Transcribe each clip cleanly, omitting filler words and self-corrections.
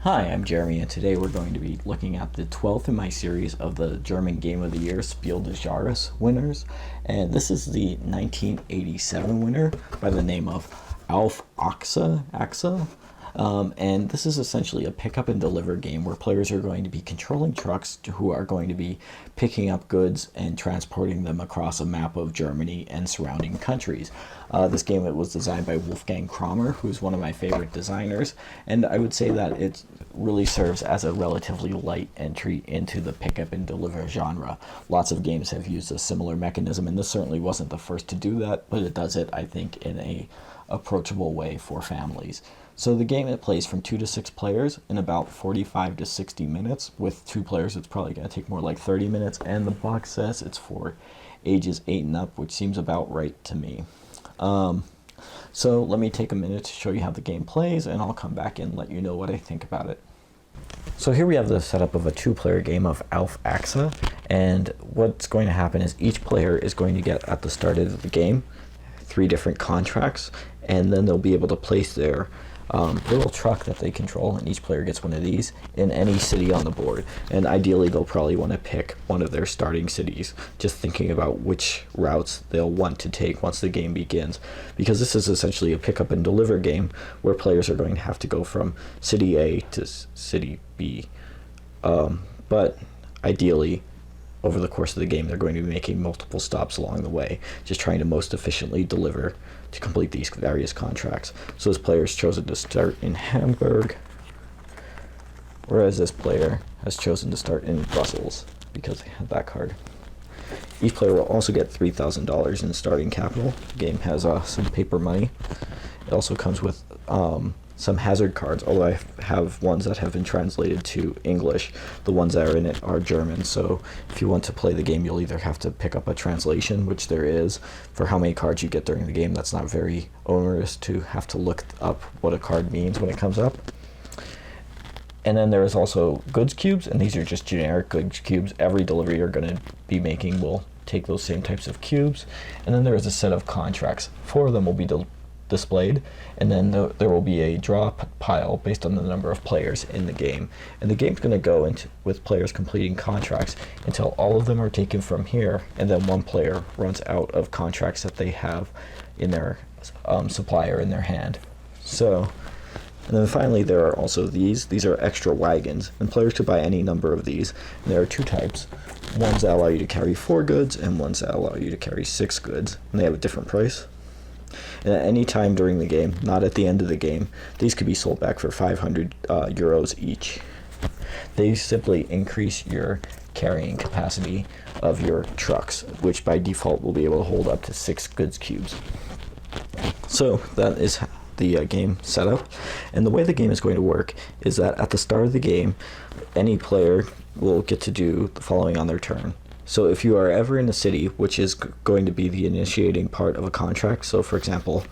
Hi, I'm Jeremy, and today we're going to be looking at the 12th in my series of the German Game of the Year Spiel des Jahres winners. And this is the 1987 winner by the name of Auf Achse. And this is essentially a pick up and deliver game where players are going to be controlling trucks who are going to be picking up goods and transporting them across a map of Germany and surrounding countries. This game was designed by Wolfgang Kramer, who's one of my favorite designers, and I would say that it really serves as a relatively light entry into the pick up and deliver genre. Lots of games have used a similar mechanism, and this certainly wasn't the first to do that, but it does it, I think, in a approachable way for families. So the game, it plays from 2 to 6 players in about 45 to 60 minutes. With 2 players, it's probably going to take more like 30 minutes, and the box says it's for ages 8 and up, which seems about right to me. So let me take a minute to show you how the game plays, and I'll come back and let you know what I think about it. So here we have the setup of a 2-player game of Auf Achse, and what's going to happen is each player is going to get, at the start of the game, 3 different contracts, and then they'll be able to place their little truck that they control, and each player gets one of these in any city on the board. And ideally they'll probably want to pick one of their starting cities, just thinking about which routes they'll want to take once the game begins, because this is essentially a pick up and deliver game where players are going to have to go from city A to city B, but ideally over the course of the game they're going to be making multiple stops along the way, just trying to most efficiently deliver to complete these various contracts. So this player has chosen to start in Hamburg, whereas this player has chosen to start in Brussels because they had that card. Each player will also get $3,000 in starting capital. The game has some paper money. It also comes with some hazard cards, although I have ones that have been translated to English. The ones that are in it are German, so if you want to play the game, you'll either have to pick up a translation, which there is, for how many cards you get during the game. That's not very onerous to have to look up what a card means when it comes up. And then there is also goods cubes, and these are just generic goods cubes. Every delivery you're going to be making will take those same types of cubes. And then there is a set of contracts. 4 of them will be displayed, and then there will be a draw pile based on the number of players in the game, and the game's going to go into with players completing contracts until all of them are taken from here, and then one player runs out of contracts that they have in their supplier in their hand. So, and then finally there are also these are extra wagons, and players could buy any number of these, and there are 2 types. Ones that allow you to carry 4 goods and ones that allow you to carry 6 goods, and they have a different price. And at any time during the game, not at the end of the game, these could be sold back for 500 euros each. They simply increase your carrying capacity of your trucks, which by default will be able to hold up to 6 goods cubes. So that is the game setup, and the way the game is going to work is that at the start of the game, any player will get to do the following on their turn. So if you are ever in a city, which is going to be the initiating part of a contract, so for example,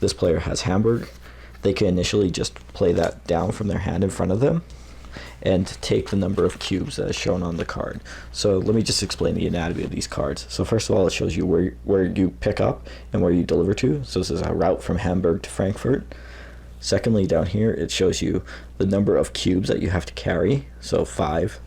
this player has Hamburg, they can initially just play that down from their hand in front of them and take the number of cubes that is shown on the card. So let me just explain the anatomy of these cards. So first of all, it shows you where you pick up and where you deliver to. So this is a route from Hamburg to Frankfurt. Secondly, down here, it shows you the number of cubes that you have to carry, so 5.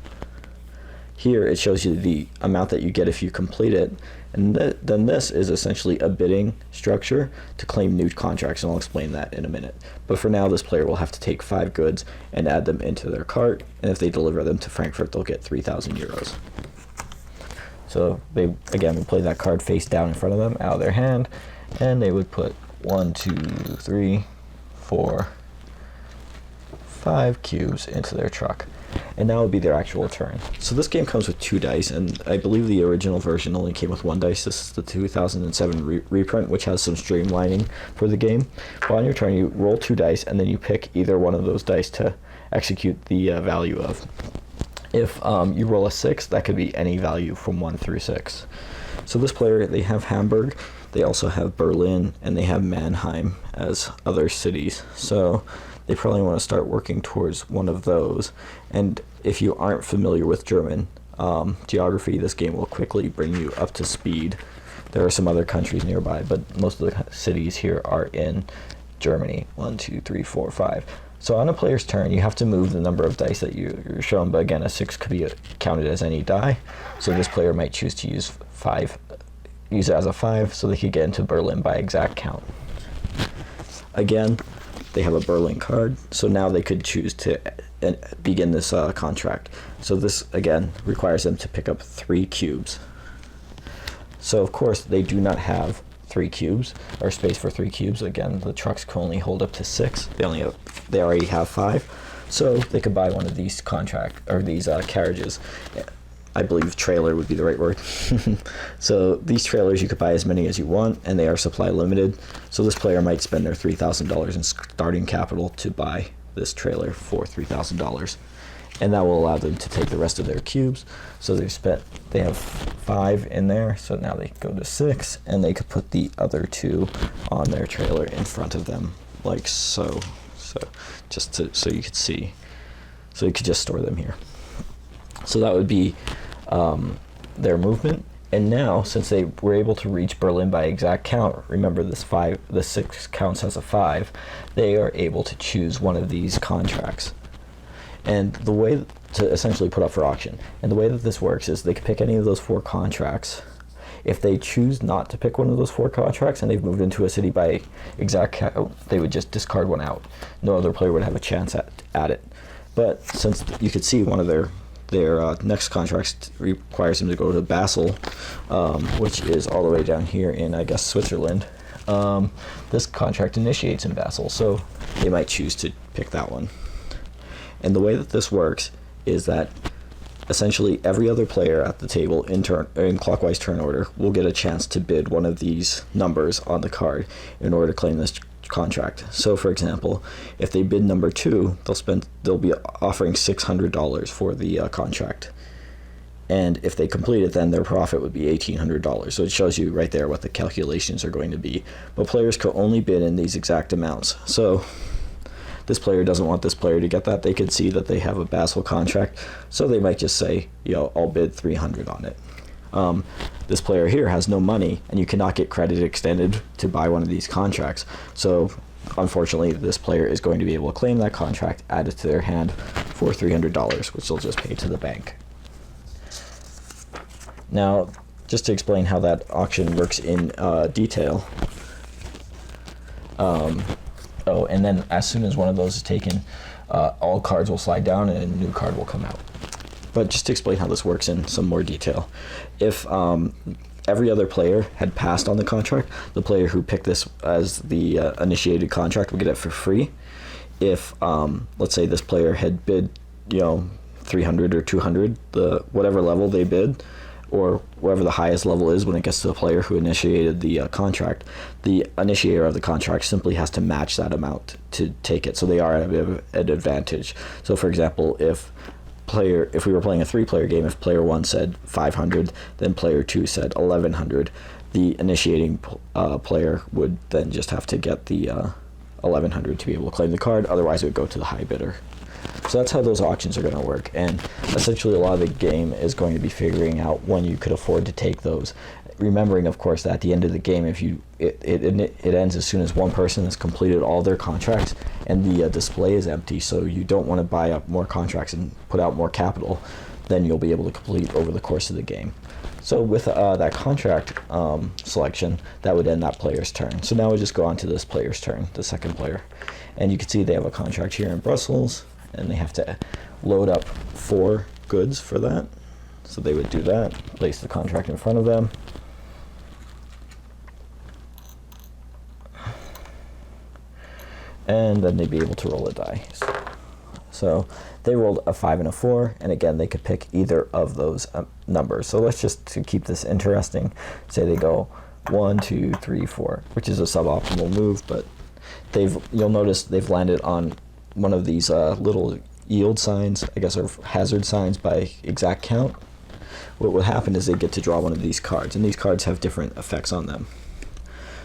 Here it shows you the amount that you get if you complete it, and then this is essentially a bidding structure to claim new contracts, and I'll explain that in a minute. But for now, this player will have to take 5 goods and add them into their cart, and if they deliver them to Frankfurt, they'll get 3,000 euros. So they, again, would play that card face down in front of them, out of their hand, and they would put 1, 2, 3, 4, 5 cubes into their truck. And now would be their actual turn. So this game comes with 2 dice, and I believe the original version only came with 1 dice. This is the 2007 reprint, which has some streamlining for the game. But on your turn, you roll 2 dice, and then you pick either one of those dice to execute the value of. If you roll a 6, that could be any value from 1 through 6. So this player, they have Hamburg, they also have Berlin, and they have Mannheim as other cities. So they probably want to start working towards one of those. And if you aren't familiar with German geography, this game will quickly bring you up to speed. There are some other countries nearby, but most of the cities here are in Germany. 1, 2, 3, 4, 5. So on a player's turn, you have to move the number of dice that you're shown, but again, a 6 could be counted as any die. So this player might choose to use it as a 5, so they could get into Berlin by exact count. Again, they have a Berlin card, so now they could choose to begin this contract. So this, again, requires them to pick up 3 cubes. So of course, they do not have 3 cubes, or space for 3 cubes. Again, the trucks can only hold up to 6. They already have 5, so they could buy one of these carriages. I believe trailer would be the right word. So these trailers, you could buy as many as you want, and they are supply limited. So this player might spend their $3,000 in starting capital to buy this trailer for $3,000. And that will allow them to take the rest of their cubes. So they have 5 in there, so now they go to 6, and they could put the other 2 on their trailer in front of them, like so. So you could see. So you could just store them here. So that would be their movement. And now, since they were able to reach Berlin by exact count, remember the 6 counts as a 5, they are able to choose one of these contracts. And the way to essentially put up for auction. And the way that this works is they could pick any of those 4 contracts. If they choose not to pick one of those 4 contracts and they've moved into a city by exact count, they would just discard one out. No other player would have a chance at it. But since you could see one of their next contracts requires them to go to Basel, which is all the way down here in, I guess, Switzerland. This contract initiates in Basel, so they might choose to pick that one. And the way that this works is that essentially every other player at the table in clockwise turn order will get a chance to bid one of these numbers on the card in order to claim this contract. So for example, if they bid number 2, they'll be offering $600 for the contract. And if they complete it, then their profit would be $1,800. So it shows you right there what the calculations are going to be. But players can only bid in these exact amounts. So this player doesn't want this player to get that. They could see that they have a Basel contract, so they might just say, I'll bid $300 on it. This player here has no money, and you cannot get credit extended to buy one of these contracts. So unfortunately, this player is going to be able to claim that contract, add it to their hand for $300, which they'll just pay to the bank. Now, just to explain how that auction works in detail. And then as soon as one of those is taken, all cards will slide down and a new card will come out. But just to explain how this works in some more detail, if every other player had passed on the contract, the player who picked this as the initiated contract would get it for free. If, let's say this player had bid, 300 or 200, whatever level they bid, or whatever the highest level is when it gets to the player who initiated the contract, the initiator of the contract simply has to match that amount to take it. So they are at a bit of an advantage. So for example, if we were playing a 3-player game, if player 1 said 500, then player 2 said 1100, the initiating player would then just have to get the 1100 to be able to claim the card. Otherwise, it would go to the high bidder. So that's how those auctions are going to work, and essentially a lot of the game is going to be figuring out when you could afford to take those. Remembering, of course, that at the end of the game, it ends as soon as one person has completed all their contracts and the display is empty. So you don't want to buy up more contracts and put out more capital than you'll be able to complete over the course of the game. So with that contract selection, that would end that player's turn. So now we just go on to this player's turn, the second player, and you can see they have a contract here in Brussels. And they have to load up 4 goods for that. So they would do that, place the contract in front of them. And then they'd be able to roll a die. So they rolled a 5 and a 4, and again, they could pick either of those numbers. So let's just, to keep this interesting, say they go 1, 2, 3, 4, which is a suboptimal move, but you'll notice they've landed on one of these little yield signs, I guess, or hazard signs by exact count. What will happen is they get to draw one of these cards, and these cards have different effects on them.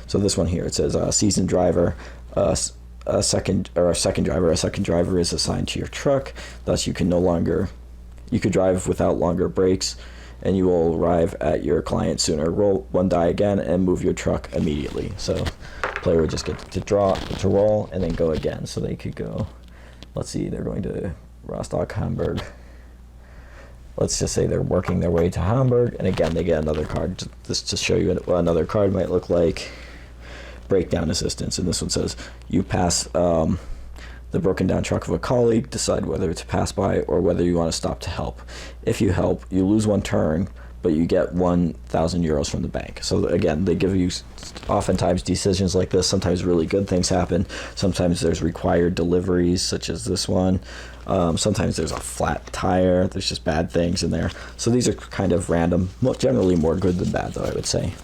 So this one here, it says seasoned driver, a second driver is assigned to your truck, thus you could drive without longer brakes, and you will arrive at your client sooner. Roll 1 die again and move your truck immediately. So player would just get to roll and then go again. So they could go let's see, they're going to Rostock, Hamburg. Let's just say they're working their way to Hamburg, and again, they get another card. Just to show you what another card might look like. Breakdown assistance, and this one says, you pass the broken down truck of a colleague, decide whether to pass by or whether you want to stop to help. If you help, you lose 1 turn, but you get 1,000 euros from the bank. So again, they give you oftentimes decisions like this. Sometimes really good things happen. Sometimes there's required deliveries, such as this one. Sometimes there's a flat tire. There's just bad things in there. So these are kind of random, generally more good than bad, though, I would say.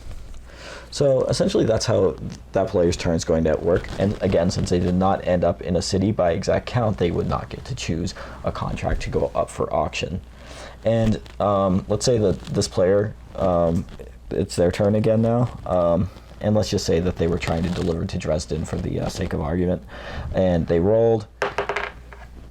So essentially that's how that player's turn is going to work. And again, since they did not end up in a city by exact count, they would not get to choose a contract to go up for auction. And let's say that this player, it's their turn again now. And let's just say that they were trying to deliver to Dresden for the sake of argument. And they rolled.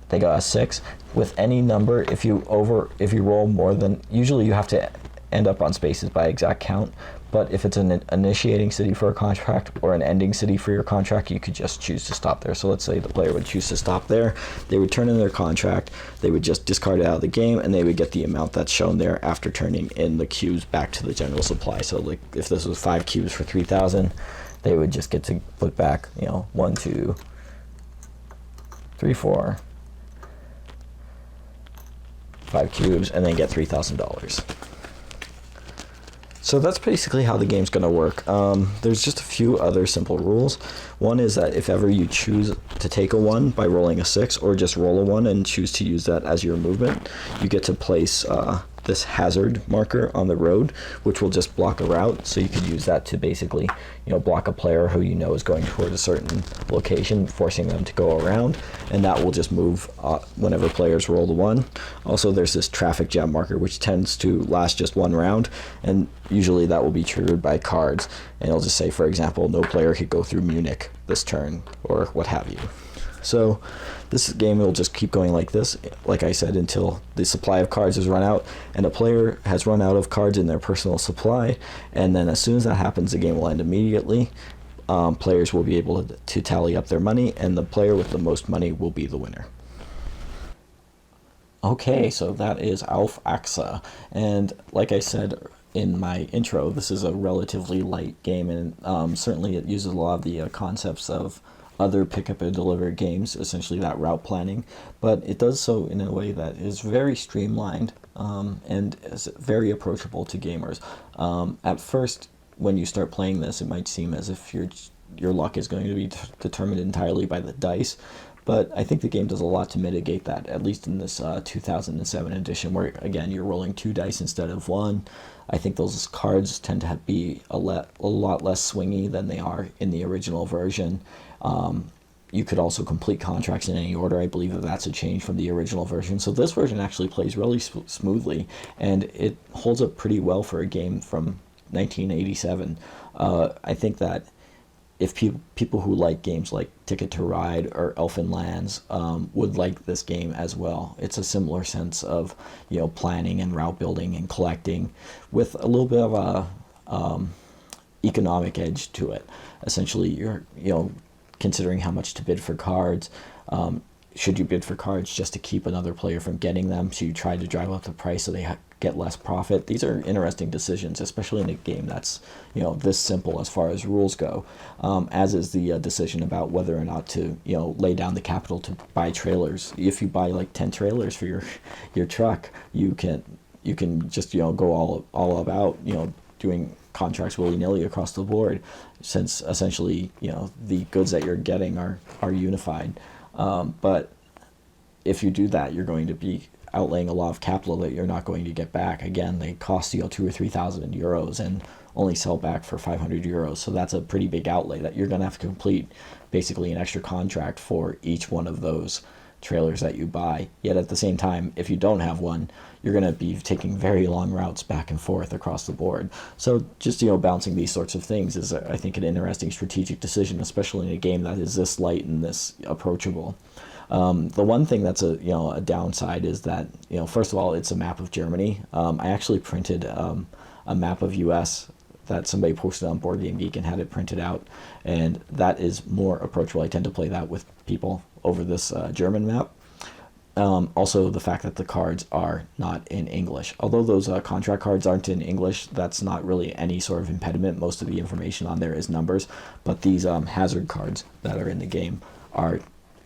They got a 6. With any number, if you roll more than, usually you have to end up on spaces by exact count. But if it's an initiating city for a contract or an ending city for your contract, you could just choose to stop there. So let's say the player would choose to stop there. They would turn in their contract. They would just discard it out of the game, and they would get the amount that's shown there after turning in the cubes back to the general supply. So like if this was 5 cubes for 3,000, they would just get to put back, 1, 2, 3, 4, 5 cubes, and then get $3,000. So that's basically how the game's going to work. There's just a few other simple rules. One is that if ever you choose to take a 1 by rolling a 6, or just roll a 1 and choose to use that as your movement, you get to place this hazard marker on the road, which will just block a route. So you could use that to basically, block a player who is going toward a certain location, forcing them to go around, and that will just move whenever players roll the 1. Also, there's this traffic jam marker, which tends to last just 1 round, and usually that will be triggered by cards, and it'll just say, for example, no player could go through Munich this turn, or what have you. So this game will just keep going like this, like I said, until the supply of cards is run out, and a player has run out of cards in their personal supply, and then as soon as that happens, the game will end immediately. Players will be able to tally up their money, and the player with the most money will be the winner. Okay, so that is Auf Achse, and like I said in my intro, this is a relatively light game, and certainly it uses a lot of the concepts of other pick up and deliver games, essentially that route planning, but it does so in a way that is very streamlined and is very approachable to gamers. At first, when you start playing this, it might seem as if your luck is going to be determined entirely by the dice, but I think the game does a lot to mitigate that, at least in this 2007 edition, where again you're rolling 2 dice instead of 1. I think those cards tend to be a lot less swingy than they are in the original version. You could also complete contracts in any order. I believe that that's a change from the original version. So this version actually plays really smoothly, and it holds up pretty well for a game from 1987. I think that if people who like games like Ticket to Ride or Elfin Lands would like this game as well. It's a similar sense of planning and route building and collecting, with a little bit of a economic edge to it. Essentially, you're considering how much to bid for cards. Should you bid for cards just to keep another player from getting them? So you try to drive up the price so they get less profit. These are interesting decisions, especially in a game that's this simple as far as rules go. As is the decision about whether or not to lay down the capital to buy trailers. If you buy like 10 trailers for your truck, you can just go all about doing contracts willy-nilly across the board, since essentially the goods that you're getting are unified. But if you do that, you're going to be outlaying a lot of capital that you're not going to get back. Again, they cost 2,000 or 3,000 euros and only sell back for 500 euros. So that's a pretty big outlay that you're going to have to complete basically an extra contract for each one of those trailers that you buy. Yet at the same time, if you don't have one, you're going to be taking very long routes back and forth across the board. So just balancing these sorts of things is, I think, an interesting strategic decision, especially in a game that is this light and this approachable. The one thing that's a downside is that first of all, it's a map of Germany. I actually printed a map of US that somebody posted on Board Game Geek and had it printed out, and that is more approachable. I tend to play that with people over this German map. Also, the fact that the cards are not in English. Although those contract cards aren't in English, that's not really any sort of impediment. Most of the information on there is numbers, but these hazard cards that are in the game are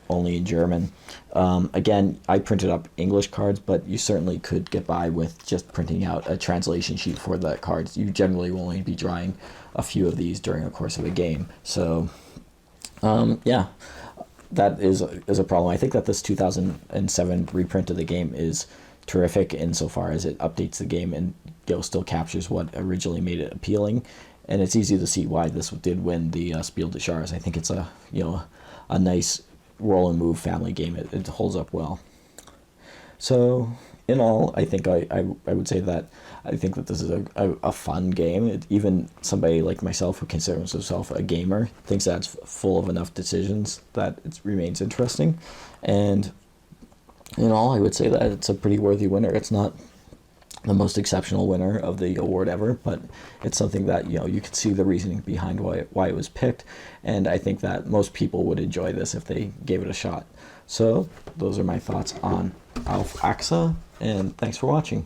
only in German. Again, I printed up English cards, but you certainly could get by with just printing out a translation sheet for the cards. You generally will only be drawing a few of these during the course of a game. So, yeah, that is a problem. I think that this 2007 reprint of the game is terrific insofar as it updates the game and still captures what originally made it appealing. And it's easy to see why this did win the Spiel des Jahres. I think it's a nice roll and move family game. It holds up well. So in all, I think I would say that I think that this is a fun game. Even somebody like myself who considers himself a gamer thinks that it's full of enough decisions that it remains interesting. And in all, I would say that it's a pretty worthy winner. It's not the most exceptional winner of the award ever, but it's something that you can see the reasoning behind why it was picked, and I think that most people would enjoy this if they gave it a shot. So those are my thoughts on Auf Achse, and thanks for watching.